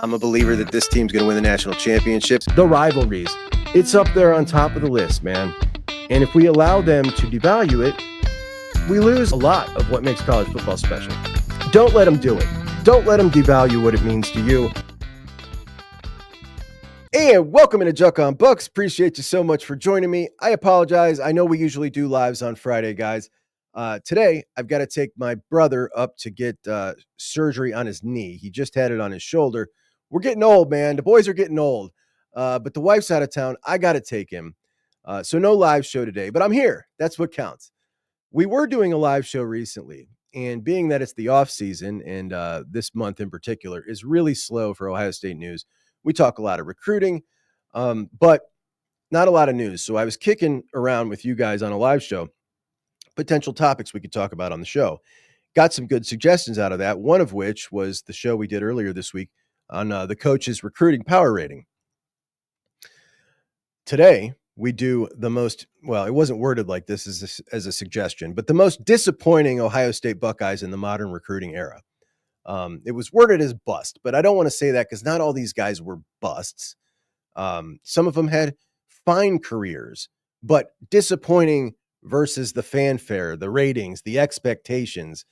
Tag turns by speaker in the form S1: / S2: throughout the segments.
S1: I'm a believer that this team's going to win the national championships.
S2: The rivalries, it's up there on top of the list, man. And if we allow them to devalue it, we lose a lot of what makes college football special. Don't let them do it. Don't let them devalue what it means to you. And welcome into Juck on Bucks. Appreciate you so much for joining me. I apologize. I know we usually do lives on Friday, guys. Today, I've got to take my brother up to get surgery on his knee. He just had it on his shoulder. We're getting old, man. The boys are getting old. But the wife's out of town. I got to take him. So no live show today, but I'm here. That's what counts. We were doing a live show recently, and being that it's the off season and this month in particular is really slow for Ohio State news. We talk a lot of recruiting, but not a lot of news. So I was kicking around with you guys on a live show, potential topics we could talk about on the show. Got some good suggestions out of that, one of which was the show we did earlier this week on the coach's recruiting power rating. Today, we do the most, well, it wasn't worded like this as a suggestion, but the most disappointing Ohio State Buckeyes in the modern recruiting era. It was worded as bust, but I don't want to say that because not all these guys were busts. Some of them had fine careers, but disappointing versus the fanfare, the ratings, the expectations,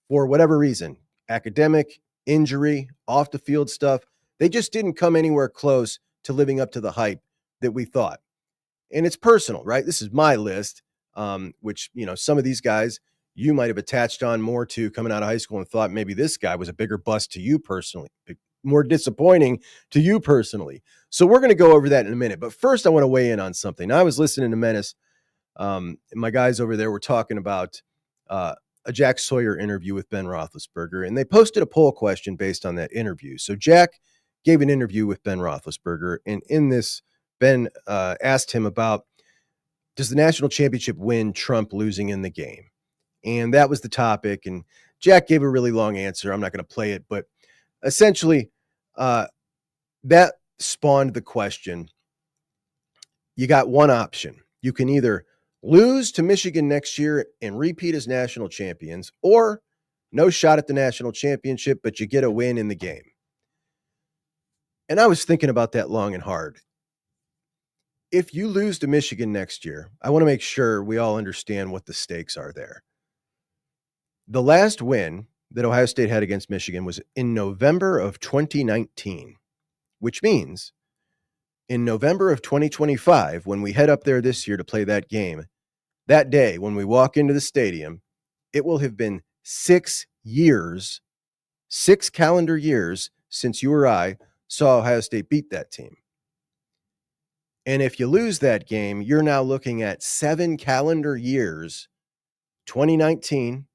S2: for whatever reason, academic, injury, off the field stuff. They just didn't come anywhere close to living up to the hype that we thought. And it's personal, right? This is my list, which, some of these guys you might have attached on more to coming out of high school and thought maybe this guy was a bigger bust to you personally, more disappointing to you personally. So we're going to go over that in a minute. But first, I want to weigh in on something. Now, I was listening to Menace. My guys over there were talking about a Jack Sawyer interview with Ben Roethlisberger, and they posted a poll question based on that interview. So Jack gave an interview with Ben Roethlisberger, and in this, Ben asked him about, does the national championship win Trump losing in the game? And that was the topic. And Jack gave a really long answer. I'm not going to play it, but essentially that spawned the question. You got one option. You can either lose to Michigan next year and repeat as national champions, or no shot at the national championship, but you get a win in the game. And I was thinking about that long and hard. If you lose to Michigan next year, I want to make sure we all understand what the stakes are there. The last win that Ohio State had against Michigan was in November of 2019, which means in November of 2025, when we head up there this year to play that game, that day when we walk into the stadium, it will have been 6 years, 6 calendar years since you or I saw Ohio State beat that team. And if you lose that game, you're now looking at 7 calendar years, 2019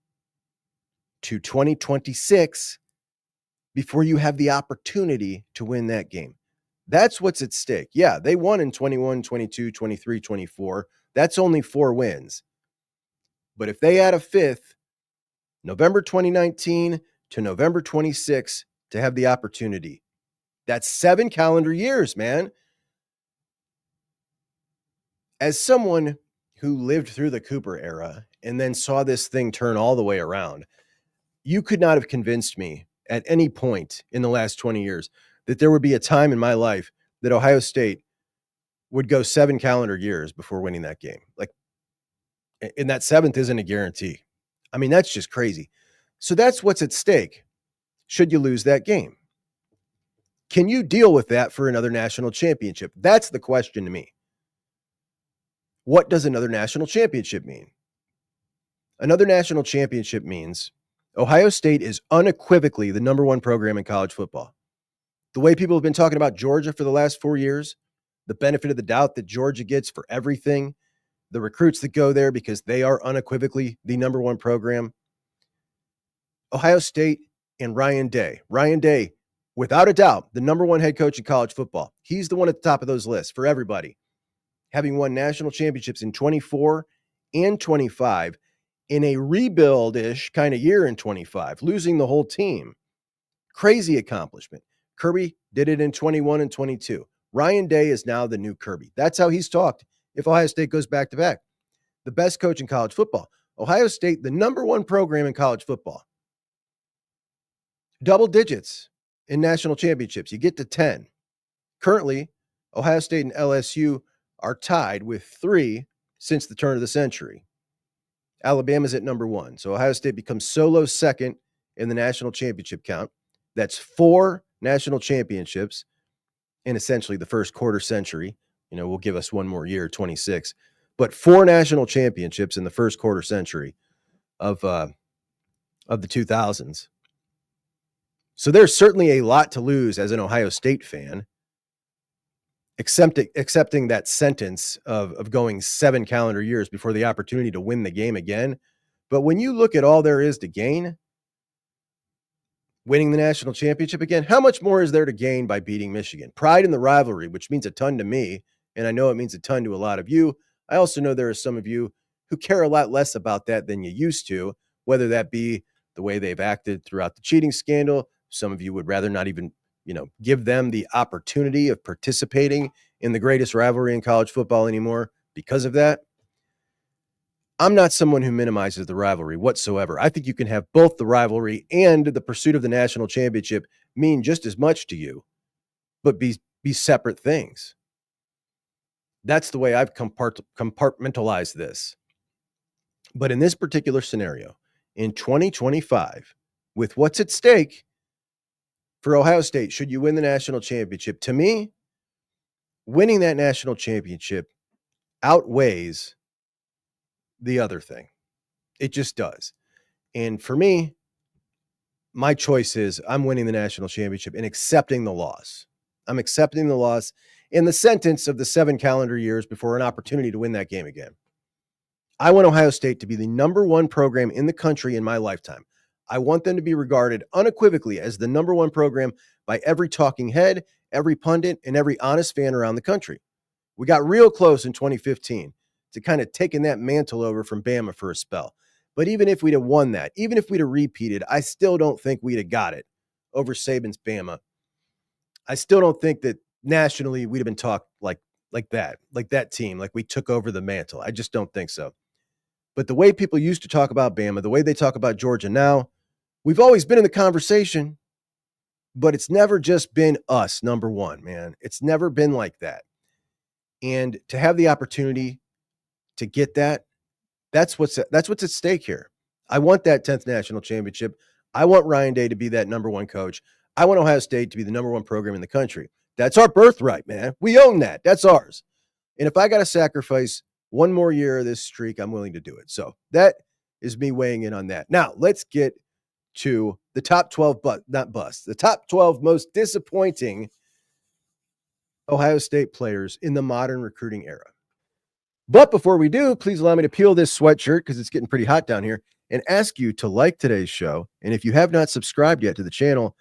S2: to 2026, before you have the opportunity to win that game. That's what's at stake. Yeah, they won in 21, 22, 23, 24. That's only 4 wins. But if they add a fifth, November 2019 to November 26 to have the opportunity, that's 7 calendar years, man. As someone who lived through the Cooper era and then saw this thing turn all the way around, you could not have convinced me at any point in the last 20 years that there would be a time in my life that Ohio State would go 7 calendar years before winning that game. Like, and that 7th isn't a guarantee. I mean, that's just crazy. So that's what's at stake should you lose that game. Can you deal with that for another national championship? That's the question to me. What does another national championship mean? Another national championship means Ohio State is unequivocally the number 1 program in college football. The way people have been talking about Georgia for the last 4 years, the benefit of the doubt that Georgia gets for everything, the recruits that go there because they are unequivocally the number 1 program. Ohio State and Ryan Day. Ryan Day, without a doubt, the number 1 head coach in college football. He's the one at the top of those lists for everybody. Having won national championships in 24 and 25, in a rebuild-ish kind of year in 25, losing the whole team. Crazy accomplishment. Kirby did it in 21 and 22. Ryan Day is now the new Kirby. That's how he's talked if Ohio State goes back-to-back. The best coach in college football. Ohio State, the number 1 program in college football. Double digits in national championships. You get to 10. Currently, Ohio State and LSU are tied with 3 since the turn of the century. Alabama's at number 1. So Ohio State becomes solo second in the national championship count. That's 4 national championships in essentially the first quarter century. We'll give us one more year, 26, but 4 national championships in the first quarter century of the 2000s. So there's certainly a lot to lose as an Ohio State fan, accepting that sentence of going 7 calendar years before the opportunity to win the game again. But when you look at all there is to gain, winning the national championship again, how much more is there to gain by beating Michigan? Pride in the rivalry, which means a ton to me, and I know it means a ton to a lot of you. I also know there are some of you who care a lot less about that than you used to, whether that be the way they've acted throughout the cheating scandal. Some of you would rather not even, give them the opportunity of participating in the greatest rivalry in college football anymore because of that. I'm not someone who minimizes the rivalry whatsoever. I think you can have both the rivalry and the pursuit of the national championship mean just as much to you, but be separate things. That's the way I've compartmentalized this. But in this particular scenario, in 2025, with what's at stake for Ohio State, should you win the national championship, to me, winning that national championship outweighs the other thing. It just does. And for me, my choice is I'm winning the national championship and accepting the loss. I'm accepting the loss in the sentence of the 7 calendar years before an opportunity to win that game again. I want Ohio State to be the number 1 program in the country in my lifetime. I want them to be regarded unequivocally as the number 1 program by every talking head, every pundit, and every honest fan around the country. We got real close in 2015 to kind of taking that mantle over from Bama for a spell. But even if we'd have won that, even if we'd have repeated, I still don't think we'd have got it over Saban's Bama. I still don't think that nationally we'd have been talked like that team, like we took over the mantle. I just don't think so. But the way people used to talk about Bama, the way they talk about Georgia now, we've always been in the conversation, but it's never just been us, number 1, man. It's never been like that. And to have the opportunity to get that, that's what's at stake here. I want that 10th national championship. I want Ryan Day to be that number 1 coach. I want Ohio State to be the number 1 program in the country. That's our birthright, man. We own that. That's ours. And if I got to sacrifice one more year of this streak, I'm willing to do it. So that is me weighing in on that. Now, let's get to the top 12, the top 12 most disappointing Ohio State players in the modern recruiting era. But before we do, please allow me to peel this sweatshirt because it's getting pretty hot down here and ask you to like today's show. And if you have not subscribed yet to the channel,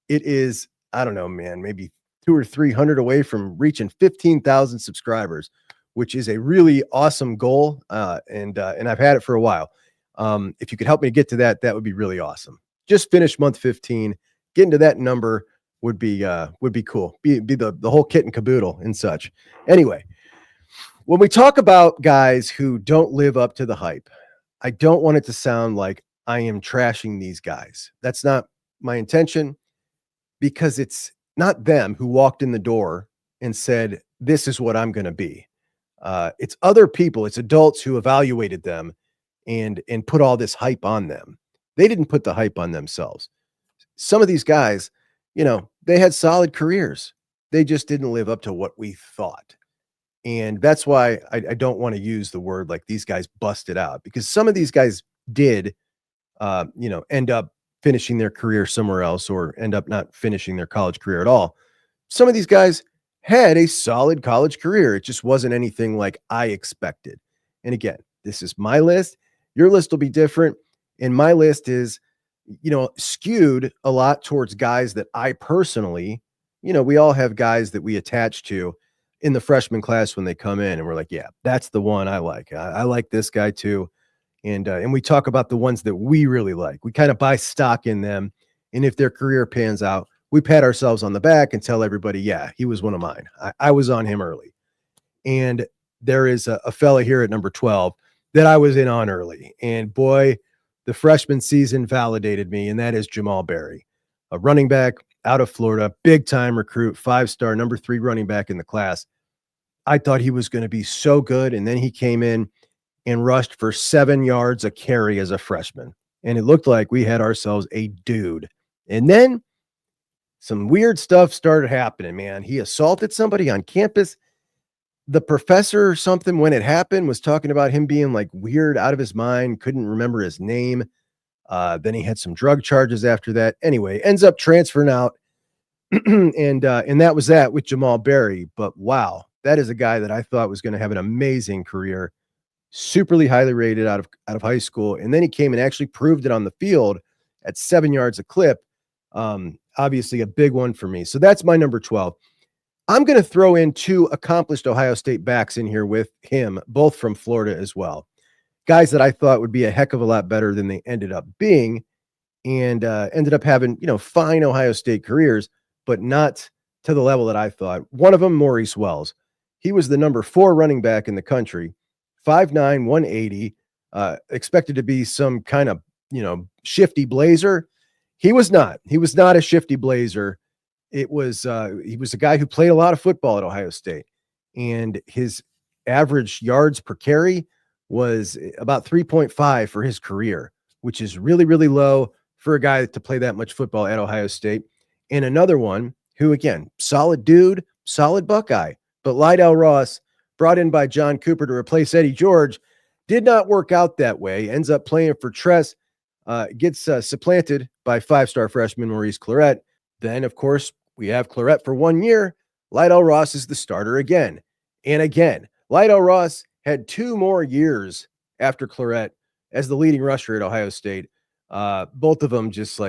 S2: it is, I don't know, man, maybe 200 or 300 away from reaching 15,000 subscribers, which is a really awesome goal. And I've had it for a while. If you could help me get to that, that would be really awesome. Just finished month 15. Getting to that number would be cool. Be the whole kit and caboodle and such. Anyway, when we talk about guys who don't live up to the hype, I don't want it to sound like I am trashing these guys. That's not my intention, because it's not them who walked in the door and said, this is what I'm going to be. It's other people, it's adults who evaluated them and put all this hype on them. They didn't put the hype on themselves. Some of these guys, they had solid careers. They just didn't live up to what we thought. And that's why I don't want to use the word like these guys busted out, because some of these guys did, end up finishing their career somewhere else or end up not finishing their college career at all. Some of these guys had a solid college career. It just wasn't anything like I expected. And again, this is my list. Your list will be different. And my list is, skewed a lot towards guys that I personally, we all have guys that we attach to in the freshman class when they come in and we're like, yeah, that's the one I like. I like this guy too. And we talk about the ones that we really like. We kind of buy stock in them. And if their career pans out, we pat ourselves on the back and tell everybody, yeah, he was one of mine. I was on him early. And there is a fella here at number 12 that I was in on early. And boy, the freshman season validated me, and that is Jamal Berry, a running back out of Florida, big time recruit, 5-star, number 3 running back in the class. I thought he was going to be so good. And then he came in and rushed for 7 yards a carry as a freshman. And it looked like we had ourselves a dude. And then some weird stuff started happening, man. He assaulted somebody on campus. The professor or something, when it happened, was talking about him being like weird, out of his mind, couldn't remember his name. Then he had some drug charges after that. Anyway, ends up transferring out. and that was that with Jamal Berry. But wow, that is a guy that I thought was going to have an amazing career, superly highly rated out of high school. And then he came and actually proved it on the field at 7 yards a clip. Obviously a big one for me. So that's my number 12. I'm going to throw in 2 accomplished Ohio State backs in here with him, both from Florida as well. Guys that I thought would be a heck of a lot better than they ended up being, and ended up having, fine Ohio State careers, but not to the level that I thought. One of them, Maurice Wells. He was the number 4 running back in the country, 5'9", 180, expected to be some kind of, shifty blazer. He was not. He was not a shifty blazer. He was a guy who played a lot of football at Ohio State, and his average yards per carry was about 3.5 for his career, which is really, really low for a guy to play that much football at Ohio State. And another one who, again, solid dude, solid Buckeye, but Lydell Ross, brought in by John Cooper to replace Eddie George, did not work out that way. Ends up playing for Tress, gets supplanted by 5-star freshman Maurice Clarett. Then, of course, we have Clarett for 1 year. Lydell Ross is the starter again and again. Lydell Ross had 2 more years after Clarett as the leading rusher at Ohio State. Both of them just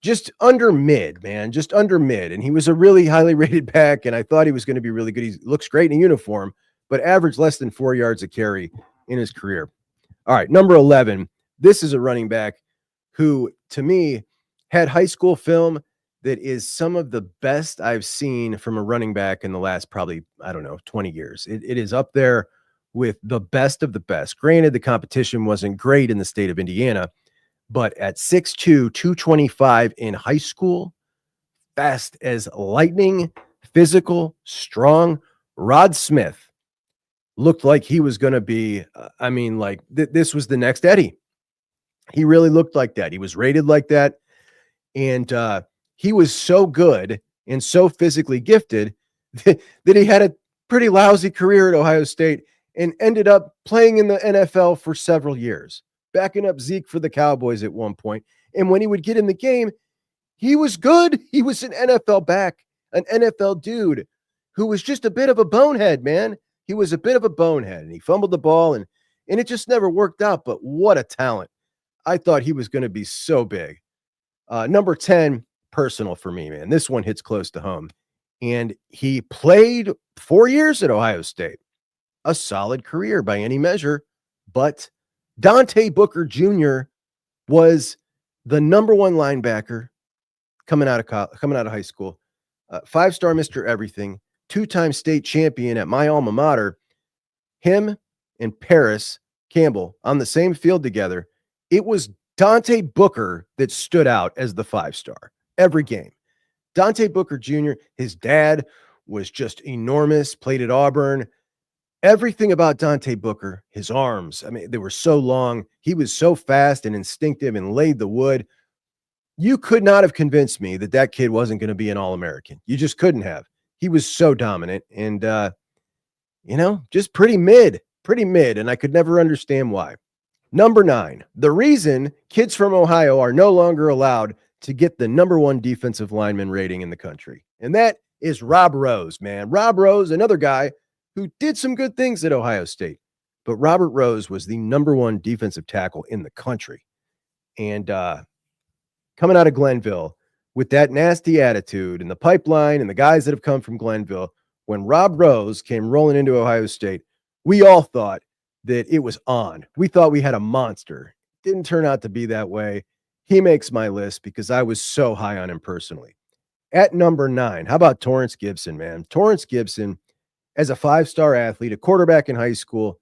S2: just under mid, man, just under mid. And he was a really highly rated back, and I thought he was going to be really good. He looks great in a uniform, but averaged less than 4 yards a carry in his career. All right, number 11. This is a running back who, to me, had high school film that is some of the best I've seen from a running back in the last probably, 20 years. It is up there with the best of the best. Granted, the competition wasn't great in the state of Indiana, but at 6'2", 225 in high school, fast as lightning, physical, strong, Rod Smith looked like he was going to be, this was the next Eddie. He really looked like that. He was rated like that. And he was so good and so physically gifted that he had a pretty lousy career at Ohio State and ended up playing in the NFL for several years, backing up Zeke for the Cowboys at one point. And when he would get in the game, he was good. He was an NFL back, an NFL dude who was just a bit of a bonehead, man. He was a bit of a bonehead, and he fumbled the ball, and it just never worked out. But what a talent. I thought he was going to be so big. Number 10, personal for me, man. This one hits close to home. And he played 4 years at Ohio State. A solid career by any measure. But Dante Booker Jr. was the number 1 linebacker coming out of high school. 5-star Mr. Everything. 2-time state champion at my alma mater. Him and Paris Campbell on the same field together. It was Dante Booker that stood out as the 5-star every game. Dante Booker Jr., his dad was just enormous, played at Auburn. Everything about Dante Booker, his arms, they were so long. He was so fast and instinctive and laid the wood. You could not have convinced me that kid wasn't going to be an All-American. You just couldn't have. He was so dominant and, just pretty mid, and I could never understand why. Number 9, the reason kids from Ohio are no longer allowed to get the number 1 defensive lineman rating in the country. And that is Rob Rose, man. Rob Rose, another guy who did some good things at Ohio State. But Robert Rose was the number 1 defensive tackle in the country. And coming out of Glenville with that nasty attitude and the pipeline and the guys that have come from Glenville, when Rob Rose came rolling into Ohio State, we all thought that it was on. We thought we had a monster. Didn't turn out to be that way. He makes my list because I was so high on him personally. At number 9, how about Torrance Gibson, man? Torrance Gibson, as a 5-star athlete, a quarterback in high school.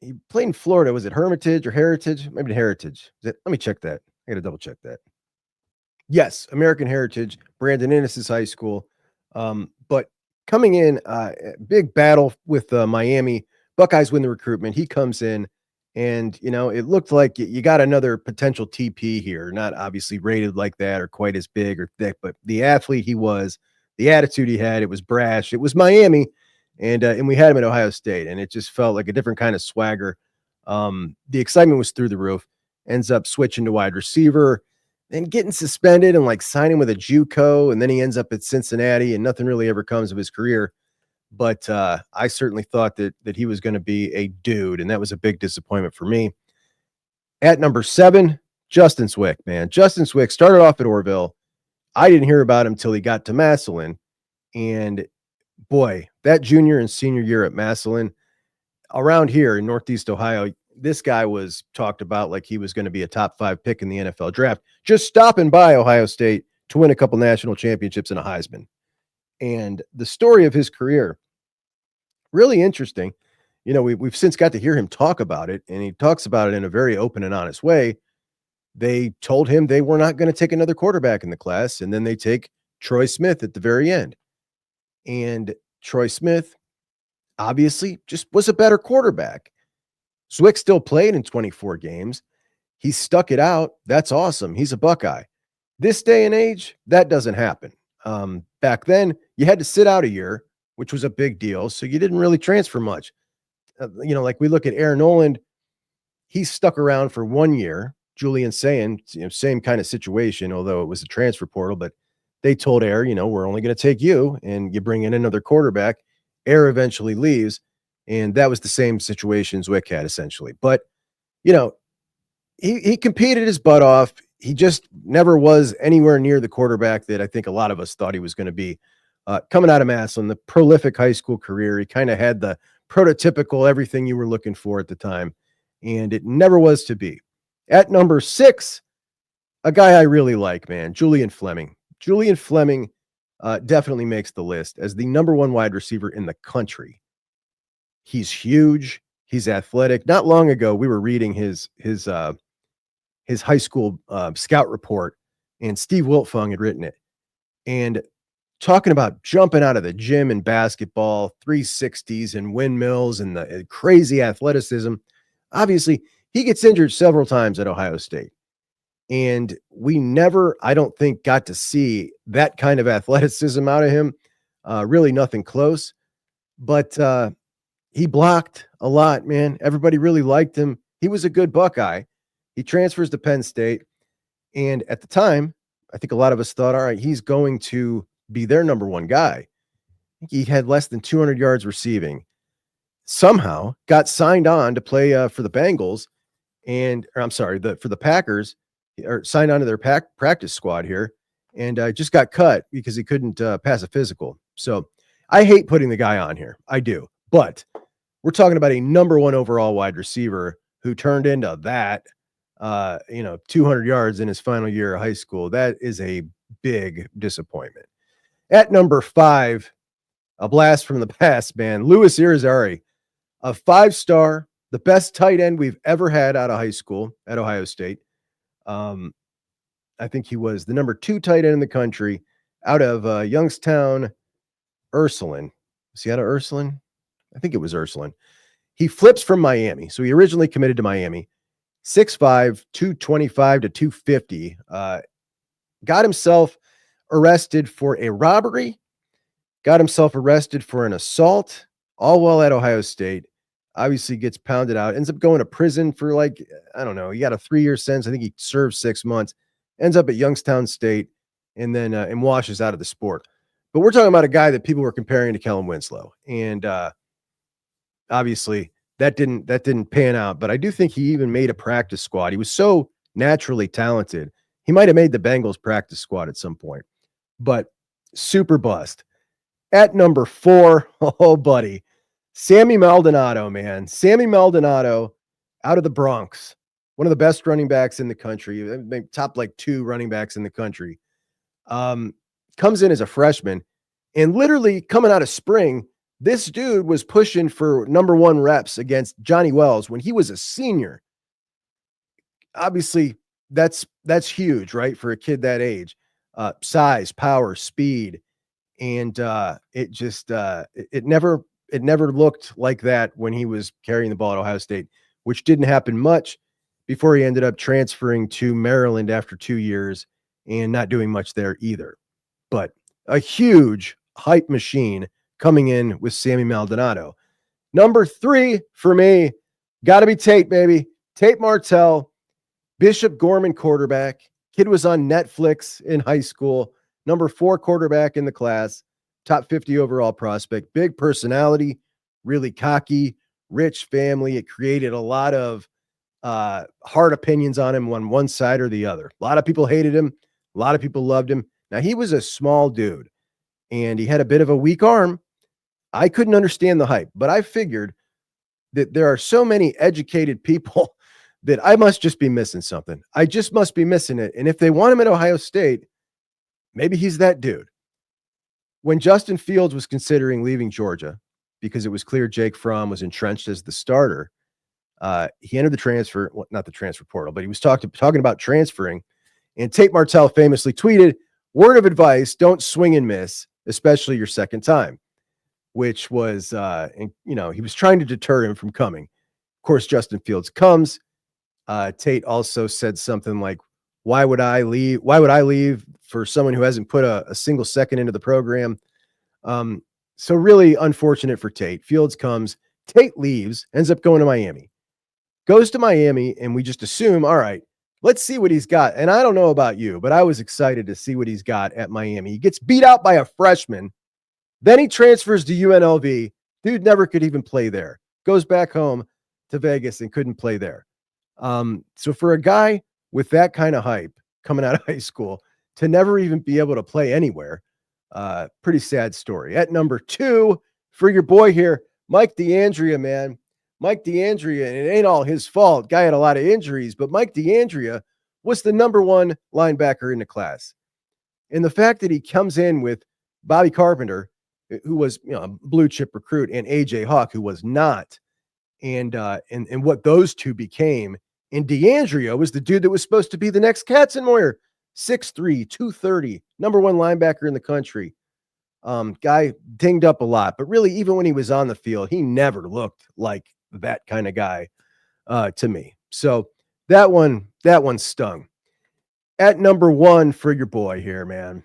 S2: He played in Florida. Was it Hermitage or Heritage? Maybe Heritage. Let me check that. I got to double check that. Yes, American Heritage, Brandon Innes' high school. But coming in, big battle with Miami. Buckeyes win the recruitment. He comes in, and it looked like you got another potential TP here. Not obviously rated like that or quite as big or thick, but the athlete he was, the attitude he had, it was brash. It was Miami, and we had him at Ohio State, and it just felt like a different kind of swagger. The excitement was through the roof. Ends up switching to wide receiver and getting suspended and like signing with a JUCO, and then he ends up at Cincinnati, and nothing really ever comes of his career. But I certainly thought that he was going to be a dude, and that was a big disappointment for me. At number 7, Justin Swick, man. Justin Swick started off at Orville. I didn't hear about him till he got to Massillon, and boy, that junior and senior year at Massillon, around here in Northeast Ohio, this guy was talked about like he was going to be a top 5 pick in the NFL draft, just stopping by Ohio State to win a couple national championships and a Heisman. And the story of his career, really interesting. We've since got to hear him talk about it, and he talks about it in a very open and honest way. They told him they were not going to take another quarterback in the class, and then they take Troy Smith at the very end. And Troy Smith obviously just was a better quarterback. Swick still played in 24 games. He stuck it out. That's awesome. He's a Buckeye. This day and age, that doesn't happen. Back then, you had to sit out a year, which was a big deal. So you didn't really transfer much. Like we look at Aaron Noland, he stuck around for 1 year. Julian saying, same kind of situation, although it was a transfer portal, but they told Air, we're only going to take you, and you bring in another quarterback. Air eventually leaves. And that was the same situation Zwick had essentially. But, he competed his butt off. He just never was anywhere near the quarterback that I think a lot of us thought he was going to be. Coming out of Massillon, the prolific high school career, he kind of had the prototypical everything you were looking for at the time, and it never was to be. At number 6, a guy I really like, man, Julian Fleming. Julian Fleming definitely makes the list as the number 1 wide receiver in the country. He's huge. He's athletic. Not long ago, we were reading his high school scout report, and Steve Wiltfong had written it. And talking about jumping out of the gym in basketball, 360s and windmills and the crazy athleticism. Obviously, he gets injured several times at Ohio State. And we never, I don't think, got to see that kind of athleticism out of him. Really nothing close. But he blocked a lot, man. Everybody really liked him. He was a good Buckeye. He transfers to Penn State. And at the time, I think a lot of us thought, all right, he's going to be their number 1 guy. I think he had less than 200 yards receiving. Somehow got signed on to play for the Bengals for the Packers, or signed on to their practice squad here, and just got cut because he couldn't pass a physical. So I hate putting the guy on here. I do. But we're talking about a number 1 overall wide receiver who turned into that, 200 yards in his final year of high school. That is a big disappointment. At number 5, a blast from the past, man. Louis Irizarry, a 5-star, the best tight end we've ever had out of high school at Ohio State. I think he was the number 2 tight end in the country out of Youngstown, Ursuline. Was he out of Ursuline? I think it was Ursuline. He flips from Miami. So he originally committed to Miami. 6'5", 225 to 250. Got himself arrested for a robbery. Got himself arrested for an assault, all while at Ohio State. Obviously gets pounded out. Ends up going to prison for I don't know. He got a 3-year sentence. I think he served 6 months. Ends up at Youngstown State, and then and washes out of the sport. But we're talking about a guy that people were comparing to Kellen Winslow. And obviously that didn't pan out, but I do think he even made a practice squad. He was so naturally talented. He might have made the Bengals practice squad at some point, but super bust. At number 4, oh buddy, Sammy Maldonado, man. Sammy Maldonado out of the Bronx, one of the best running backs in the country, top 2 running backs in the country. Comes in as a freshman, and literally coming out of spring, this dude was pushing for number 1 reps against Johnny Wells when he was a senior. Obviously, that's huge, right? For a kid that age, size, power, speed. And it never looked like that when he was carrying the ball at Ohio State, which didn't happen much before he ended up transferring to Maryland after 2 years and not doing much there either. But a huge hype machine coming in with Sammy Maldonado. Number 3 for me, got to be Tate, baby. Tate Martell, Bishop Gorman quarterback. Kid was on Netflix in high school. Number 4 quarterback in the class. Top 50 overall prospect. Big personality, really cocky, rich family. It created a lot of hard opinions on him on one side or the other. A lot of people hated him. A lot of people loved him. Now, he was a small dude, and he had a bit of a weak arm. I couldn't understand the hype, but I figured that there are so many educated people that I must just be missing something. I just must be missing it. And if they want him at Ohio State, maybe he's that dude. When Justin Fields was considering leaving Georgia because it was clear Jake Fromm was entrenched as the starter, he entered the transfer, well, not the transfer portal, but he was talking about transferring. And Tate Martell famously tweeted, "Word of advice, don't swing and miss, especially your second time," which was, he was trying to deter him from coming. Of course, Justin Fields comes. Tate also said something like, why would I leave? Why would I leave for someone who hasn't put a single second into the program? So really unfortunate for Tate. Fields comes, Tate leaves, ends up going to Miami, goes to Miami, and we just assume, all right, let's see what he's got. And I don't know about you, but I was excited to see what he's got at Miami. He gets beat out by a freshman. Then he transfers to UNLV. Dude never could even play there. Goes back home to Vegas and couldn't play there. So for a guy with that kind of hype coming out of high school to never even be able to play anywhere, pretty sad story. At number 2 for your boy here, Mike DeAndrea, man. Mike DeAndrea, and it ain't all his fault. Guy had a lot of injuries, but Mike DeAndrea was the number 1 linebacker in the class. And the fact that he comes in with Bobby Carpenter, who was a blue chip recruit, and AJ Hawk, who was not, and what those two became. And DeAndrea was the dude that was supposed to be the next Katzenmoyer, 6'3", 230, number 1 linebacker in the country. Guy dinged up a lot, but really, even when he was on the field, he never looked like that kind of guy to me. So that one stung. At number 1 for your boy here, man.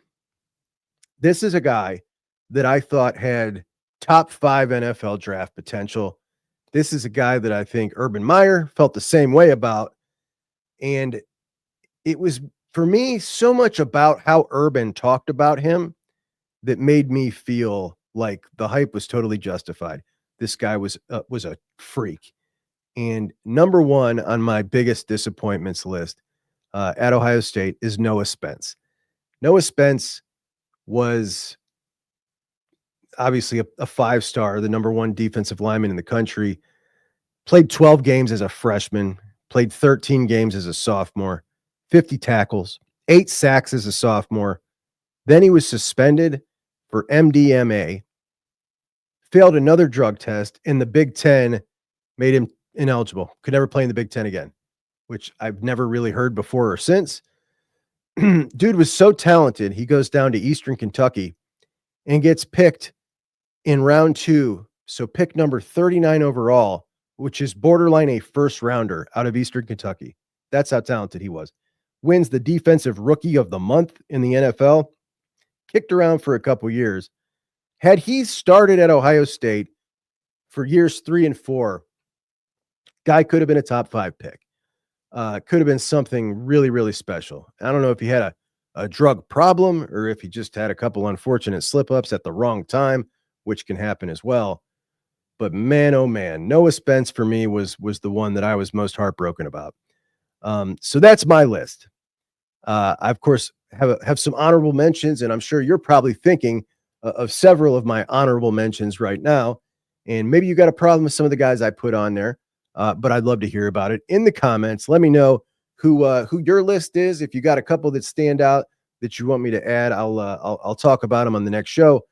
S2: This is a guy that I thought had top 5 NFL draft potential. This is a guy that I think Urban Meyer felt the same way about. And it was, for me, so much about how Urban talked about him that made me feel like the hype was totally justified. This guy was a freak. And number 1 on my biggest disappointments list at Ohio State is Noah Spence. Noah Spence was obviously a 5-star, the number 1 defensive lineman in the country, played 12 games as a freshman, played 13 games as a sophomore, 50 tackles, 8 sacks as a sophomore. Then he was suspended for MDMA, failed another drug test, and the Big Ten made him ineligible. Could never play in the Big Ten again, which I've never really heard before or since. Dude was so talented, he goes down to Eastern Kentucky and gets picked in round 2. So pick number 39 overall, which is borderline a first rounder out of Eastern Kentucky. That's how talented he was. Wins the defensive rookie of the month in the NFL. Kicked around for a couple years. Had he started at Ohio State for years 3 and 4, guy could have been a top 5 pick. Could have been something really, really special. I don't know if he had a drug problem or if he just had a couple unfortunate slip-ups at the wrong time, which can happen as well. But man, oh man, Noah Spence for me was the one that I was most heartbroken about. So that's my list. I, of course, have some honorable mentions, and I'm sure you're probably thinking of several of my honorable mentions right now. And maybe you got a problem with some of the guys I put on there, but I'd love to hear about it in the comments. Let me know who your list is. If you got a couple that stand out that you want me to add, I'll talk about them on the next show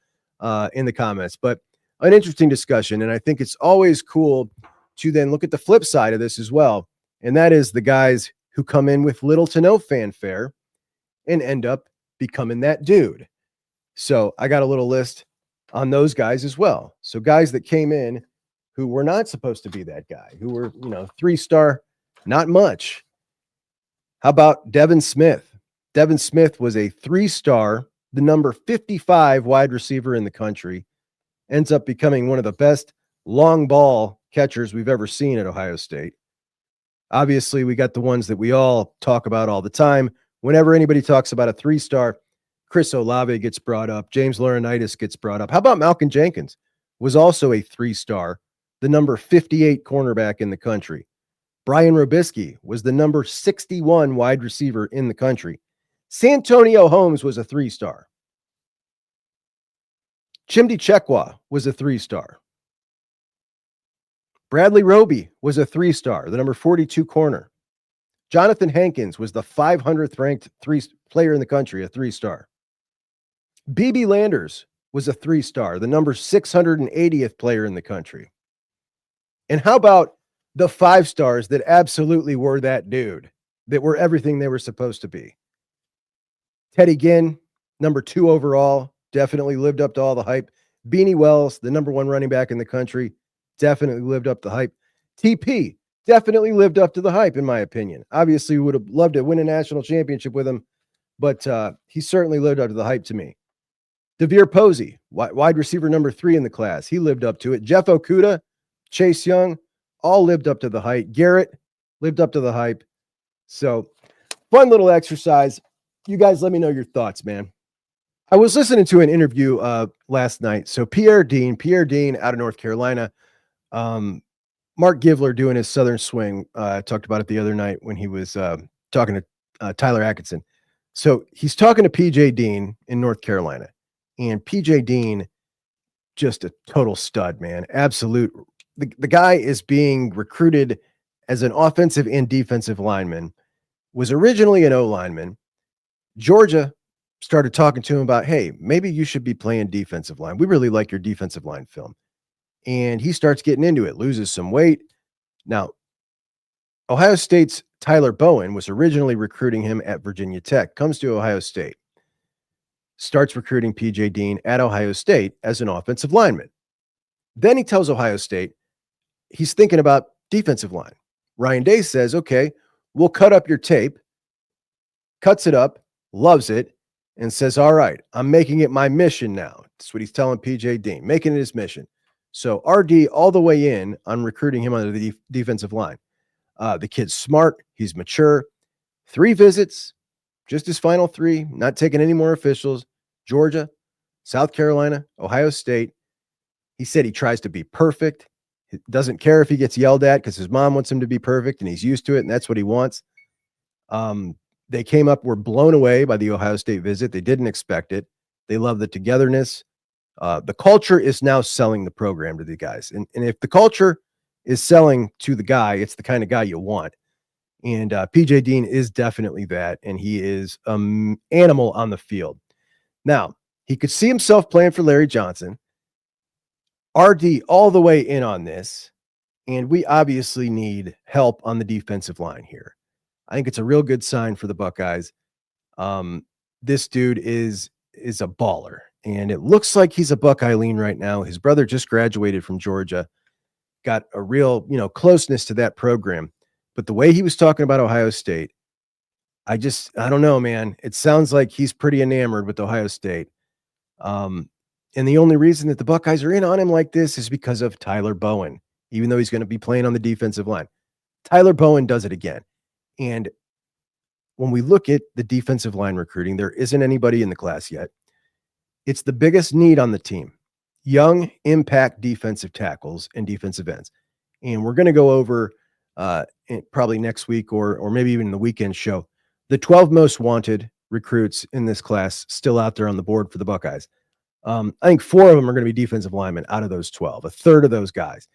S2: in the comments. But an interesting discussion, and I think it's always cool to then look at the flip side of this as well, and that is the guys who come in with little to no fanfare and end up becoming that dude. So I got a little list on those guys as well. So guys that came in who were not supposed to be that guy, who were, 3-star, not much. How about Devin Smith? Devin Smith was a 3-star, the number 55 wide receiver in the country, ends up becoming one of the best long ball catchers we've ever seen at Ohio State. Obviously, we got the ones that we all talk about all the time. Whenever anybody talks about a 3-star, Chris Olave gets brought up. James Laurinaitis gets brought up. How about Malcolm Jenkins? Was also a 3-star, the number 58 cornerback in the country. Brian Robisky was the number 61 wide receiver in the country. Santonio Holmes was a 3-star. Chimdi Chekwa was a 3-star. Bradley Roby was a 3-star, the number 42 corner. Jonathan Hankins was the 500th ranked player in the country, a 3-star. BB Landers was a 3-star, the number 680th player in the country. And how about the 5-stars that absolutely were that dude, that were everything they were supposed to be? Teddy Ginn, number 2 overall, definitely lived up to all the hype. Beanie Wells, the number 1 running back in the country, definitely lived up to the hype. TP definitely lived up to the hype, in my opinion. Obviously, we would have loved to win a national championship with him, but he certainly lived up to the hype to me. Devere Posey, wide receiver number 3 in the class, he lived up to it. Jeff Okuda, Chase Young, all lived up to the hype. Garrett lived up to the hype. So, fun little exercise. You guys let me know your thoughts, man. I was listening to an interview last night. So Pierre Dean out of North Carolina, Mark Givler doing his Southern Swing. Talked about it the other night when he was talking to Tyler Atkinson. So he's talking to PJ Dean in North Carolina, and PJ Dean, just a total stud, man. Absolute. The guy is being recruited as an offensive and defensive lineman, was originally an O lineman. Georgia started talking to him about, hey, maybe you should be playing defensive line. We really like your defensive line film. And he starts getting into it, loses some weight. Now, Ohio State's Tyler Bowen was originally recruiting him at Virginia Tech, comes to Ohio State, starts recruiting PJ Dean at Ohio State as an offensive lineman. Then he tells Ohio State he's thinking about defensive line. Ryan Day says, okay, we'll cut up your tape, cuts it up, loves it, and says, all right, I'm making it my mission now. That's what he's telling PJ Dean, making it his mission. So RD all the way in on recruiting him under the defensive line. The kid's smart. He's mature. 3 visits, just his final 3, not taking any more officials. Georgia, South Carolina, Ohio State. He said he tries to be perfect. He doesn't care if he gets yelled at because his mom wants him to be perfect and he's used to it, and that's what he wants. They came up, were blown away by the Ohio State visit. They didn't expect it. They love the togetherness. The culture is now selling the program to the guys. And if the culture is selling to the guy, it's the kind of guy you want. And PJ Dean is definitely that. And he is an animal on the field. Now, he could see himself playing for Larry Johnson. RD all the way in on this. And we obviously need help on the defensive line here. I think it's a real good sign for the Buckeyes. This dude is a baller, and it looks like he's a Buckeye lean right now. His brother just graduated from Georgia, got a real, closeness to that program. But the way he was talking about Ohio State, I don't know, man. It sounds like he's pretty enamored with Ohio State. And the only reason that the Buckeyes are in on him like this is because of Tyler Bowen, even though he's going to be playing on the defensive line. Tyler Bowen does it again. And when we look at the defensive line recruiting, there isn't anybody in the class yet. It's the biggest need on the team. Young, impact defensive tackles and defensive ends. And we're going to go over probably next week or maybe even the weekend show, the 12 most wanted recruits in this class still out there on the board for the Buckeyes. I think 4 of them are going to be defensive linemen out of those 12, a third of those guys.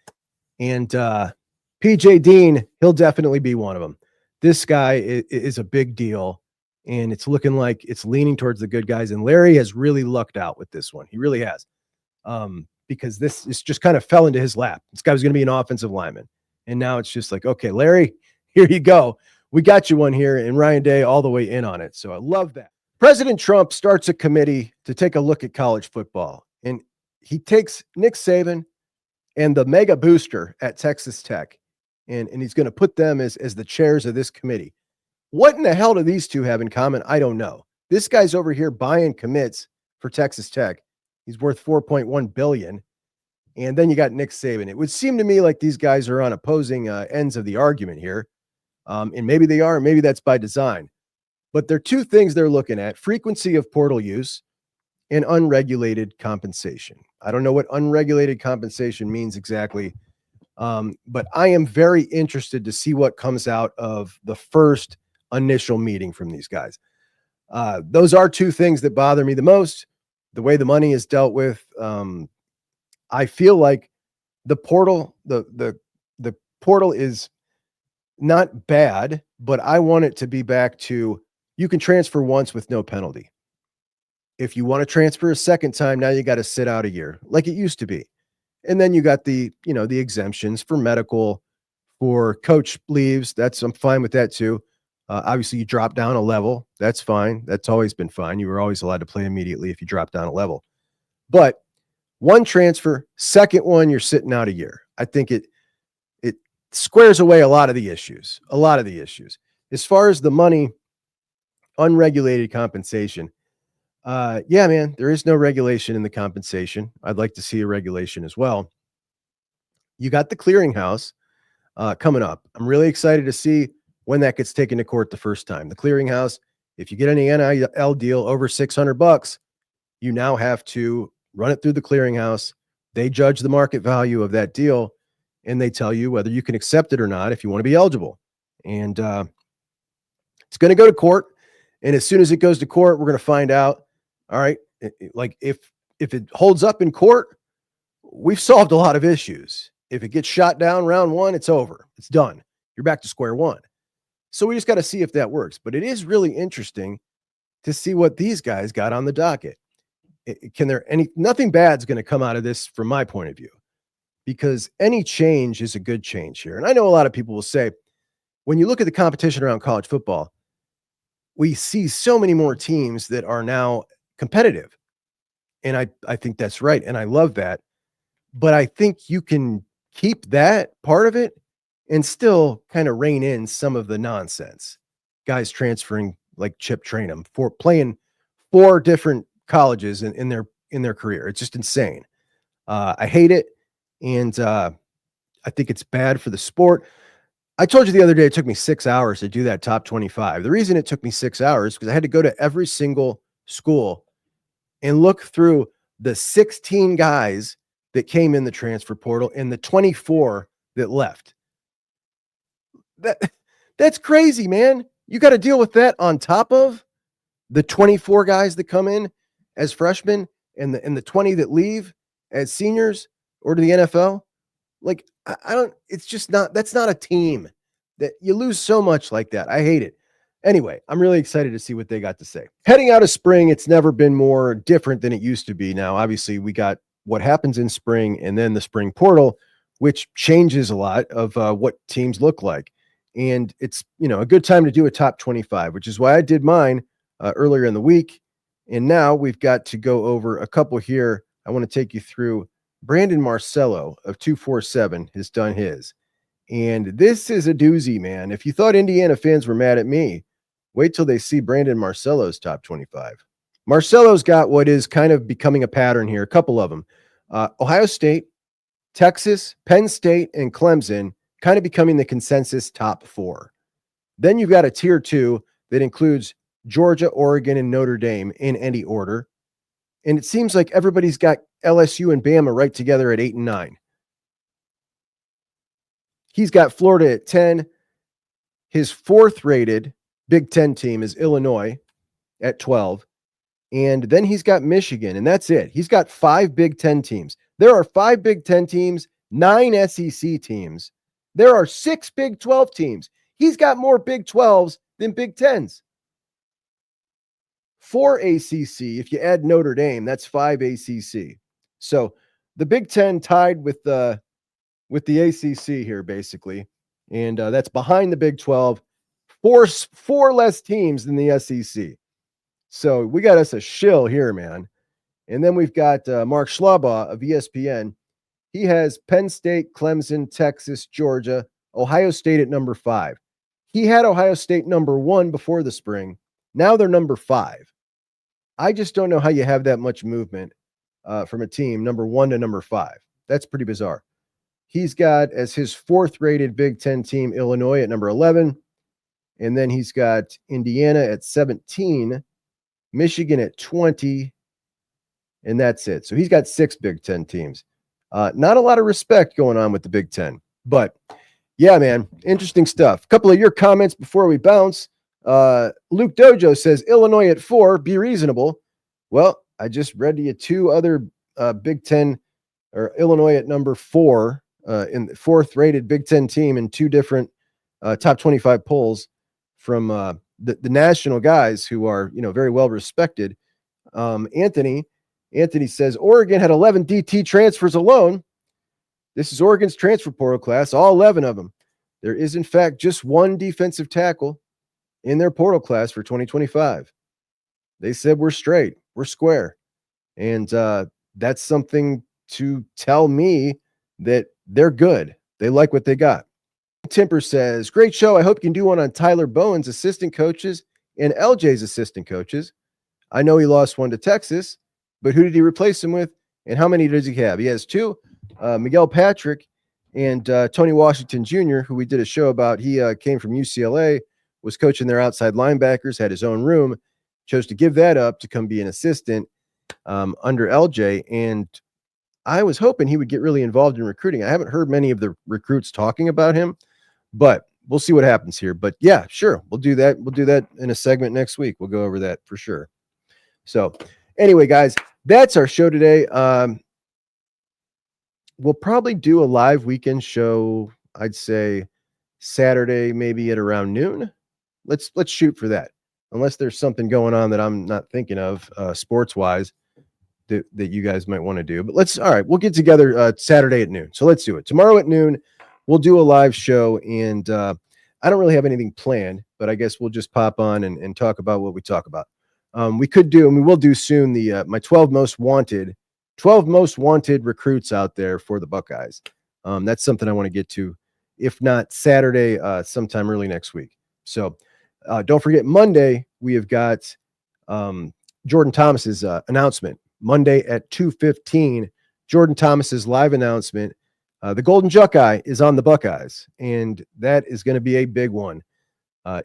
S2: And PJ Dean, he'll definitely be one of them. This guy is a big deal, and it's looking like it's leaning towards the good guys. And Larry has really lucked out with this one. He really has, because this is just kind of fell into his lap. This guy was going to be an offensive lineman, and now it's just like, okay, Larry, here you go. we got you one here, and Ryan Day all the way in on it. So I love that. President Trump starts a committee to take a look at college football, and he takes Nick Saban and the mega booster at Texas Tech, and he's going to put them as the chairs of this committee. What in the hell do these two have in common? I don't know. This guy's over here buying commits for Texas Tech. He's worth $4.1 billion. And then you got Nick Saban. It would seem to me like these guys are on opposing ends of the argument here. And maybe they are, maybe that's by design. But there are two things they're looking at: frequency of portal use and unregulated compensation. I don't know what unregulated compensation means exactly, but I am very interested to see what comes out of the first initial meeting from these guys. Those are two things that bother me the most. The way the money is dealt with. I feel like the portal, the portal is not bad, but I want it to be back to, you can transfer once with no penalty. If you want to transfer a second time, now you got to sit out a year like it used to be. And then you got the exemptions for medical, for coach leaves. I'm fine with that too. Obviously you drop down a level. That's fine. That's always been fine. You were always allowed to play immediately if you drop down a level. But one transfer, second one, you're sitting out a year. I think it squares away a lot of the issues. As far as the money, unregulated compensation. Yeah, man, there is no regulation in the compensation. I'd like to see a regulation as well. You got the clearinghouse coming up. I'm really excited to see when that gets taken to court the first time. The clearinghouse, if you get any NIL deal over $600, you now have to run it through the clearinghouse. They judge the market value of that deal, and they tell you whether you can accept it or not if you want to be eligible. And it's going to go to court. And as soon as it goes to court, we're going to find out, all right, like if it holds up in court, we've solved a lot of issues. If it gets shot down round one, it's over. It's done. You're back to square one. So we just got to see if that works. But it is really interesting to see what these guys got on the docket. Nothing bad's going to come out of this from my point of view, because any change is a good change here. And I know a lot of people will say, when you look at the competition around college football, we see so many more teams that are now competitive. And I think that's right. And I love that. But I think you can keep that part of it and still kind of rein in some of the nonsense. Guys transferring like Chip Trainum for playing 4 different colleges in their career. It's just insane. I hate it. And I think it's bad for the sport. I told you the other day, it took me 6 hours to do that top 25. The reason it took me 6 hours because I had to go to every single school and look through the 16 guys that came in the transfer portal and the 24 that left. That's crazy, man. You got to deal with that on top of the 24 guys that come in as freshmen and the 20 that leave as seniors or to the NFL. Like, I don't, it's just not, that's not a team. That you lose so much like that. I hate it. Anyway, I'm really excited to see what they got to say. Heading out of spring, it's never been more different than it used to be. Now, obviously, we got what happens in spring and then the spring portal, which changes a lot of what teams look like. And it's, a good time to do a top 25, which is why I did mine earlier in the week. And now we've got to go over a couple here. I want to take you through. Brandon Marcello of 247 has done his. And this is a doozy, man. If you thought Indiana fans were mad at me, wait till they see Brandon Marcello's top 25. Marcello's got what is kind of becoming a pattern here, a couple of them. Ohio State, Texas, Penn State, and Clemson kind of becoming the consensus top 4. Then you've got a tier 2 that includes Georgia, Oregon, and Notre Dame in any order. And it seems like everybody's got LSU and Bama right together at 8 and 9. He's got Florida at 10. His 4th rated Big Ten team is Illinois at 12. And then he's got Michigan, and that's it. He's got 5 Big Ten teams. There are 5 Big Ten teams, 9 SEC teams. There are 6 Big 12 teams. He's got more Big 12s than Big 10s. 4 ACC. If you add Notre Dame, that's 5 ACC. So the Big Ten tied with the ACC here, basically. And that's behind the Big 12. four less teams than the SEC. So we got us a shill here, man. And then we've got Mark Schlaubaugh of ESPN. He has Penn State, Clemson, Texas, Georgia, Ohio State at number 5. He had Ohio State number 1 before the spring. Now they're number 5. I just don't know how you have that much movement from a team number 1 to number 5. That's pretty bizarre. He's got as his 4th rated Big Ten team, Illinois at number 11. And then he's got Indiana at 17, Michigan at 20, and that's it. So he's got 6 Big Ten teams. Not a lot of respect going on with the Big Ten. But, yeah, man, interesting stuff. A couple of your comments before we bounce. Luke Dojo says, Illinois at 4, be reasonable. Well, I just read to you 2 other Big Ten, or Illinois at number 4, in the 4th rated Big Ten team in 2 different top 25 polls from the national guys who are, very well respected. Anthony says Oregon had 11 DT transfers alone. This is Oregon's transfer portal class, all 11 of them. There is, in fact, just 1 defensive tackle in their portal class for 2025. They said we're straight, we're square. And that's something to tell me that they're good. They like what they got. Timper says, great show. I hope you can do one on Tyler Bowen's assistant coaches and LJ's assistant coaches. I know he lost one to Texas, but who did he replace him with? And how many does he have? He has 2, Miguel Patrick and Tony Washington Jr., who we did a show about. He came from UCLA, was coaching their outside linebackers, had his own room, chose to give that up to come be an assistant under LJ. And I was hoping he would get really involved in recruiting. I haven't heard many of the recruits talking about him, but we'll see what happens here. But yeah, sure. We'll do that. We'll do that in a segment next week. We'll go over that for sure. So anyway, guys, that's our show today. We'll probably do a live weekend show. I'd say Saturday, maybe at around noon. Let's shoot for that. Unless there's something going on that I'm not thinking of sports wise that you guys might want to do. But all right, we'll get together Saturday at noon. So let's do it. Tomorrow at noon, we'll do a live show. And I don't really have anything planned, but I guess we'll just pop on and talk about what we talk about. We could do, and we will do soon, the my 12 most wanted recruits out there for the Buckeyes. That's something I want to get to, if not Saturday, sometime early next week. So don't forget, Monday, we have got Jordan Thomas's announcement. Monday at 2:15, Jordan Thomas's live announcement. The Golden Juckeye is on the Buckeyes, and that is going to be a big one.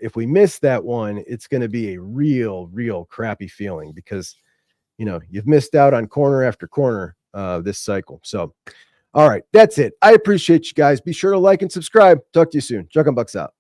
S2: If we miss that one, it's going to be a real crappy feeling because, you've missed out on corner after corner this cycle. So, all right, that's it. I appreciate you guys. Be sure to like and subscribe. Talk to you soon. Juck on Bucks out.